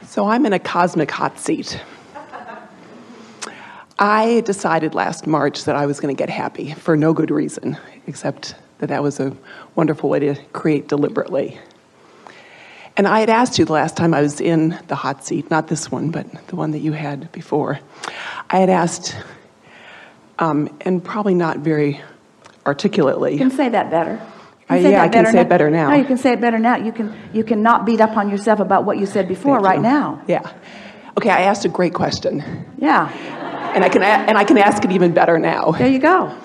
So I'm in a cosmic hot seat. I decided last March that I was going to get happy for no good reason, except that that was a wonderful way to create deliberately. And I had asked you the last time I was in the hot seat, not this one, but the one that you had before. I had asked, and probably not very articulately. You can say that better. I can say it better now. No, you can say it better now. You can not beat up on yourself about what you said before right now. Yeah. Okay, I asked a great question. Yeah. And I can ask it even better now. There you go.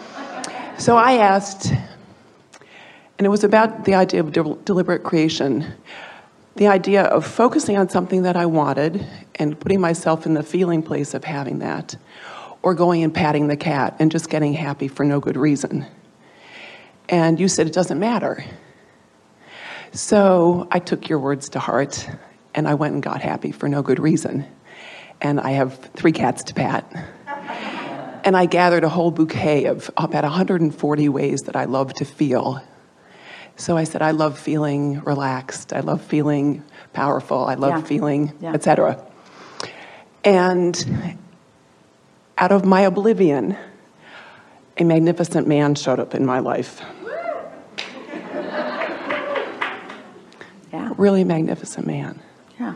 So I asked, and it was about the idea of deliberate creation, the idea of focusing on something that I wanted and putting myself in the feeling place of having that, or going and patting the cat and just getting happy for no good reason. And you said it doesn't matter. So I took your words to heart, and I went and got happy for no good reason. And I have 3 cats to pat. And I gathered a whole bouquet of about 140 ways that I love to feel. So I said, I love feeling relaxed. I love feeling powerful. I love feeling, etc. And out of my oblivion, a magnificent man showed up in my life. Yeah. Really magnificent man. Yeah.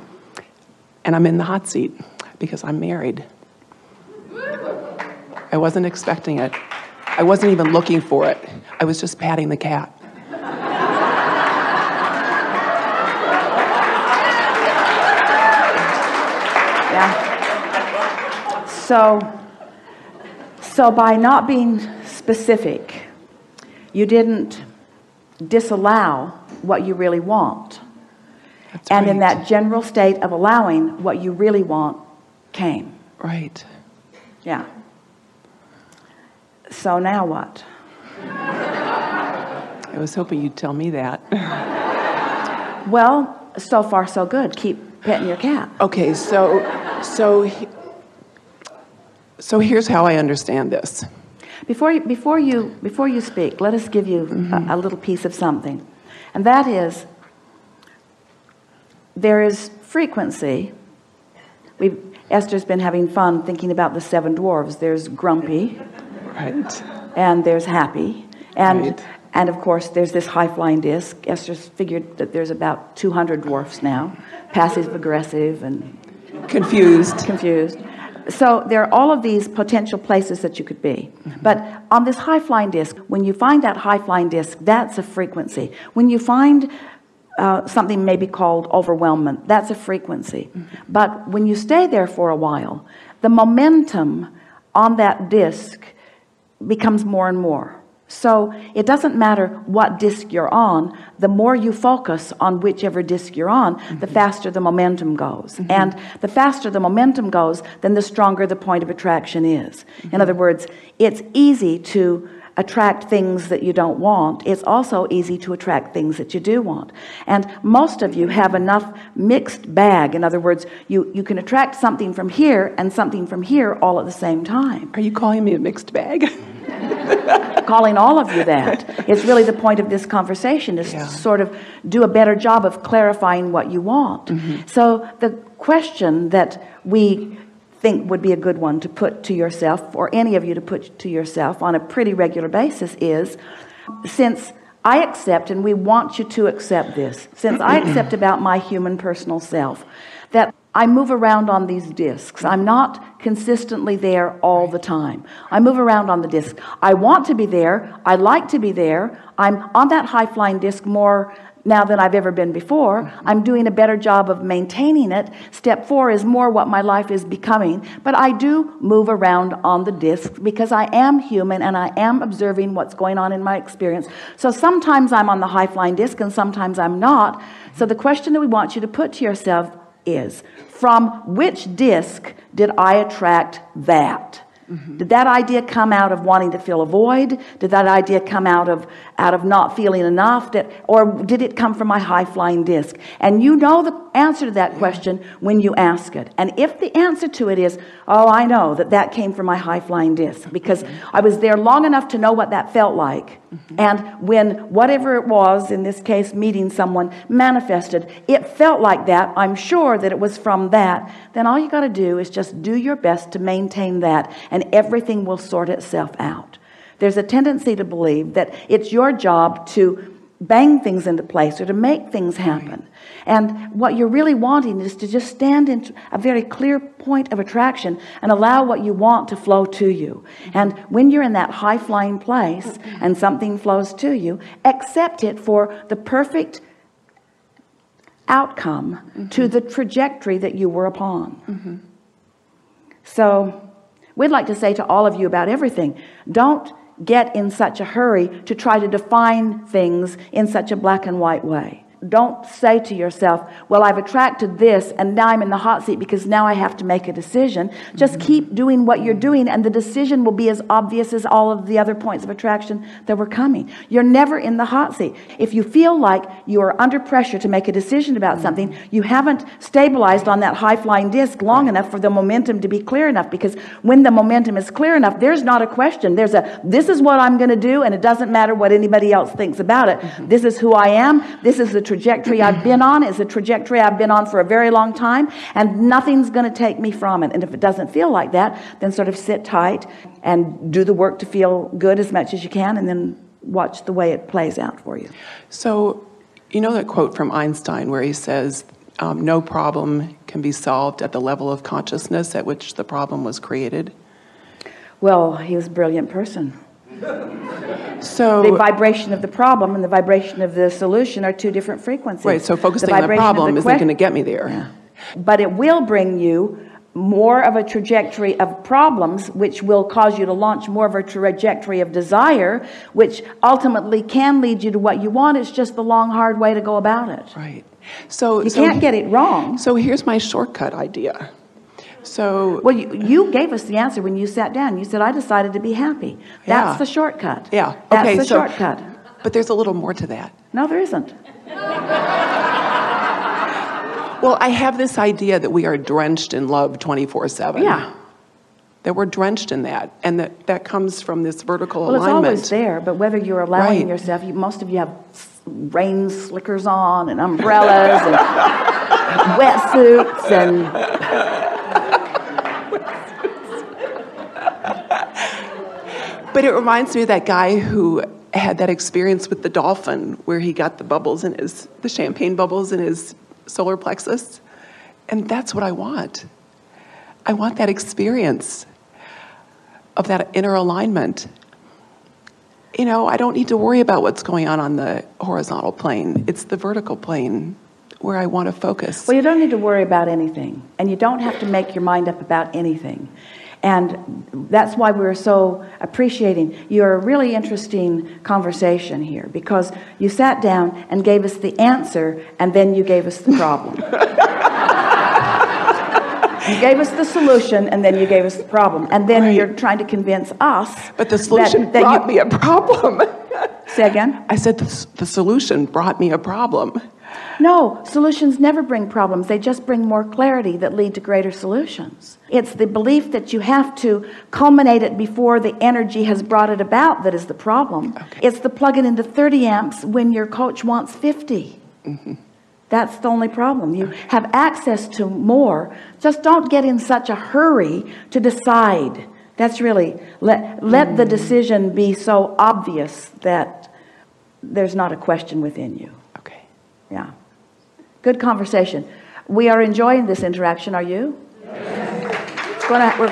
And I'm in the hot seat because I'm married. I wasn't expecting it. I wasn't even looking for it. I was just patting the cat. Yeah. So by not being specific, you didn't disallow what you really want. That's and right. in that general state of allowing, what you really want came. Right. Yeah. So now what? I was hoping you'd tell me that. Well, so far so good. Keep petting your cat. Okay, so here's how I understand this. Before you speak, let us give you a little piece of something, and that is there is frequency. Esther's been having fun thinking about the 7 dwarves. There's grumpy, Right. and there's happy, and Right. and of course there's this high-flying disc. Esther's figured that there's about 200 dwarfs now, passive aggressive and Confused. So there are all of these potential places that you could be. But on this high-flying disc, when you find that high-flying disc, that's a frequency. When you find something maybe called overwhelmment, that's a frequency. But when you stay there for a while, the momentum on that disc becomes more and more. So it doesn't matter what disc you're on, the more you focus on whichever disc you're on, the faster the momentum goes. And the faster the momentum goes, then the stronger the point of attraction is. In other words, it's easy to attract things that you don't want. It's also easy to attract things that you do want. And most of you have enough mixed bag. In other words, you can attract something from here and something from here all at the same time. Are you calling me a mixed bag? Calling all of you that. It's really the point of this conversation is to sort of do a better job of clarifying what you want. So the question that we think would be a good one to put to yourself, or any of you to put to yourself on a pretty regular basis, is, since I accept, and we want you to accept this, since I accept about my human personal self, that I move around on these discs. I'm not consistently there all the time. I move around on the disc. I want to be there. I like to be there. I'm on that high-flying disc more now than I've ever been before. I'm doing a better job of maintaining it. Step 4 is more what my life is becoming. But I do move around on the disc because I am human and I am observing what's going on in my experience. So sometimes I'm on the high-flying disc and sometimes I'm not. So the question that we want you to put to yourself is, from which disc did I attract that? Did that idea come out of wanting to fill a void? Did that idea come out of not feeling enough? Or did it come from my high-flying disc? And you know the answer to that question when you ask it. And if the answer to it is, oh, I know that came from my high-flying disc because I was there long enough to know what that felt like. And when whatever it was, in this case meeting someone, manifested, it felt like that, I'm sure that it was from that, then all you got to do is just do your best to maintain that, and everything will sort itself out. There's a tendency to believe that it's your job to bang things into place or to make things happen. And what you're really wanting is to just stand in a very clear point of attraction and allow what you want to flow to you. And when you're in that high-flying place and something flows to you, accept it for the perfect outcome to the trajectory that you were upon. So we'd like to say to all of you about everything, don't get in such a hurry to try to define things in such a black and white way. Don't say to yourself, well, I've attracted this and now I'm in the hot seat because now I have to make a decision. Just keep doing what you're doing and the decision will be as obvious as all of the other points of attraction that were coming. You're never in the hot seat. If you feel like you are under pressure to make a decision about something, you haven't stabilized on that high-flying disc long enough for the momentum to be clear enough, because when the momentum is clear enough, there's not a question. There's a, this is what I'm going to do, and it doesn't matter what anybody else thinks about it. This is who I am. This is the trajectory I've been on. It's a trajectory I've been on for a very long time, and nothing's going to take me from it. And if it doesn't feel like that, then sort of sit tight and do the work to feel good as much as you can, and then watch the way it plays out for you. So, you know that quote from Einstein where he says, no problem can be solved at the level of consciousness at which the problem was created? Well, he was a brilliant person. So the vibration of the problem and the vibration of the solution are two different frequencies. Right, so focusing on the problem isn't going to get me there. Yeah. But it will bring you more of a trajectory of problems, which will cause you to launch more of a trajectory of desire, which ultimately can lead you to what you want. It's just the long, hard way to go about it. Right. So you can't get it wrong. So here's my shortcut idea. So, well, you gave us the answer when you sat down. You said, I decided to be happy. That's the shortcut. Yeah. That's okay, the shortcut. But there's a little more to that. No, there isn't. Well, I have this idea that we are drenched in love 24/7. Yeah. That we're drenched in that. And that comes from this vertical alignment. Well, it's always there, but whether you're allowing yourself, most of you have rain slickers on and umbrellas and wetsuits and... But it reminds me of that guy who had that experience with the dolphin where he got the bubbles in the champagne bubbles in his solar plexus. And that's what I want. I want that experience of that inner alignment. You know, I don't need to worry about what's going on the horizontal plane. It's the vertical plane where I want to focus. Well, you don't need to worry about anything. And you don't have to make your mind up about anything. And that's why we're so appreciating your really interesting conversation here, because you sat down and gave us the answer, and then you gave us the problem. You gave us the solution, and then you gave us the problem. And then you're trying to convince us. But the solution brought me a problem. Say again? I said the solution brought me a problem. No, solutions never bring problems. They just bring more clarity that lead to greater solutions. It's the belief that you have to culminate it before the energy has brought it about that is the problem. Okay. It's the plug it into 30 amps when your coach wants 50. That's the only problem. You have access to more. Just don't get in such a hurry to decide. That's really, let the decision be so obvious that there's not a question within you. Okay. Yeah. Good conversation. We are enjoying this interaction. Are you? Yes. We're